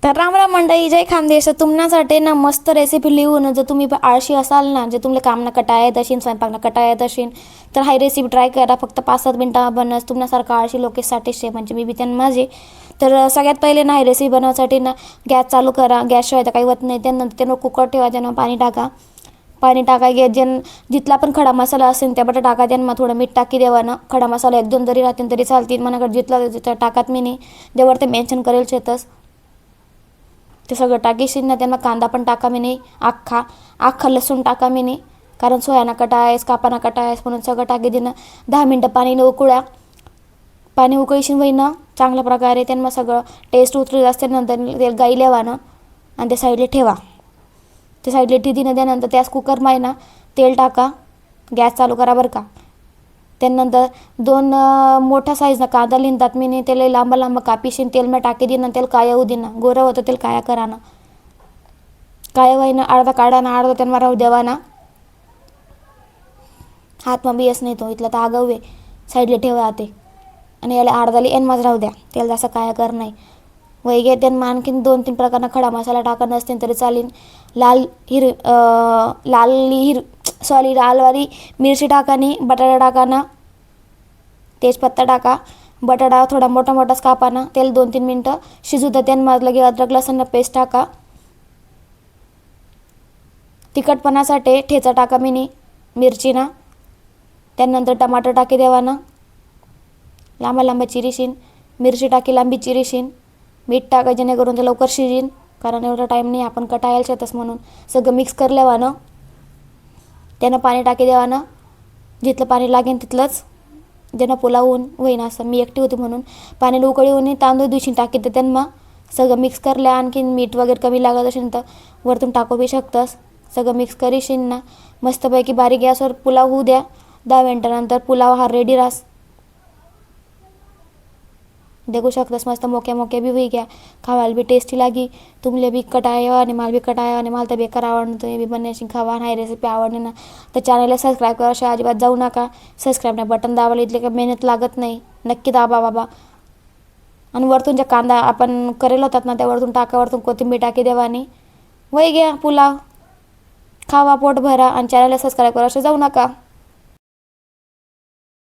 तर राम राम मंडळी, जय खानदेश. तुमच्यासाठी ना मस्त रेसिपी लिहून, जर तुम्ही आळशी असाल ना, जे तुमले काम ना कटाया येत असेल, स्वयंपाक ना कटाया येत असेल, तर हाय रेसिपी ट्राय करा. फक्त 5-7 मिनटं बनस तुमच्यासारखं आळशी लोकेसाठी शे म्हणजे मी बी त्यांना माझे. तर सगळ्यात पहिले ना, ही रेसिपी बनवण्यासाठी ना गॅस चालू करा. गॅसशिवाय तर काही होत नाही. त्यानंतर त्यानं कुकर ठेवा, त्यानं पाणी टाका. पाणी टाका जिथला पण खडा मसाला असेल त्या बटा टाका. त्यांना थोडं मीठ टाकी देवा ना. खडा मसाला 1-2 जरी राहतील तरी चालतील. मनाकडे जिथला जिथं टाकात मी नाही देवर ते मेन्शन करेल शेतस ते सगळं टाकीशील ना. त्यांना कांदा पण टाका मी नाही, अख्खा लसूण टाका मी नाही, कारण सोयाना कटा आहेस कापाना कटा आहेस म्हणून सगळं टाकी देणं. 10 मिनटं पाणी उकळ्या. पाणी उकळीशीन वही ना चांगल्या प्रकारे. त्यांना सगळं टेस्ट उतरत असते. नंतर ते गाई लेवा ना आणि ते साईडला ठेवा. ते साईडला ठेवून त्यानंतर त्याच कुकर माय ना तेल टाका. गॅस चालू करा बरं का. त्यानंतर 2 मोठ्या साईजनं कांदा लिहितात मी नाही. त्याला लांब लांब कापीशीन. तेल मी टाकी देईन. तेल काया होऊ देईन. गोरं होतं तेल काया करा ना. काया वाई ना अर्धा काढा ना, अर्धा त्यांना राहू देवा ना. हात मग बियस नाही तो इथला तर आगाऊ आहे. साईडला ठेवा ते आणि याला अर्धाली एन माझं राहू द्या. त्याला जसं काया कर नाही वही घे. त्यांना आणखीन 2-3 प्रकारनं खडा मसाला टाका नसतील तरी चालेल. लालवाली मिरची टाकानी, बटाटा टाका ना, तेजपत्ता टाका. बटाटा थोडा मोठा मोठाच कापा ना. तेल 2-3 मिनटं शिजू द्या. त्यानं मग लगे अद्रक लसूण पेस्ट टाका. तिखटपणासाठी ठेचा टाका मिनी मिरची ना. त्यानंतर टमाटर टाकी देवा ना. लांबा लांबा चिरीशीन. मिरची टाकी लांबी चिरीशीन. मीठ टाका जेणेकरून ते लवकर शिजीन, कारण एवढा टाईम नाही आपण कटायला शेतस म्हणून. सगळं मिक्स कर लेवा ना. त्यानं पाणी टाकी देवा ना. जिथलं पाणी लागेल तिथलंच. ज्यांना पुलाव होईन असं मी एकटी होती म्हणून पाणी उकळी होऊन तांदूळ दिवशी टाकी ते त्यांना सगळं मिक्स करल्या. आणखीन मीठ वगैरे कमी लागत असेल तर वरतून टाकू बी शकतस. सगळं मिक्स करीशीन ना. मस्तपैकी बारीक गॅसवर पुलाव होऊ द्या. 10 मिनटानंतर पुलाव हा रेडी रास. देखू शकतस मस्त मोक्या मोक्या बी होई गया. खावायला बी टेस्टी लागी. तुमले बी कटाया आणि माल बी कटाया आणि मला तर बेकार आवडणं. तुम्ही बी बनण्याशी खावा. नाही रेसिपी आवडली ना तर चॅनलला सबस्क्राईब करा. अशा अजिबात जाऊ नका. सबस्क्राईब नाही बटन दाबायला इथले काही मेहनत लागत नाही. नक्की दाबा बाबा. आणि वरतून ज्या कांदा आपण करेल होतात ना त्या वरतून टाका. वरतून कोथिंबीर टाकी देवानी वही घ्या पुलाव. खावा पोट भरा आणि चॅनलला सबस्क्राईब करा. अशा जाऊ नका.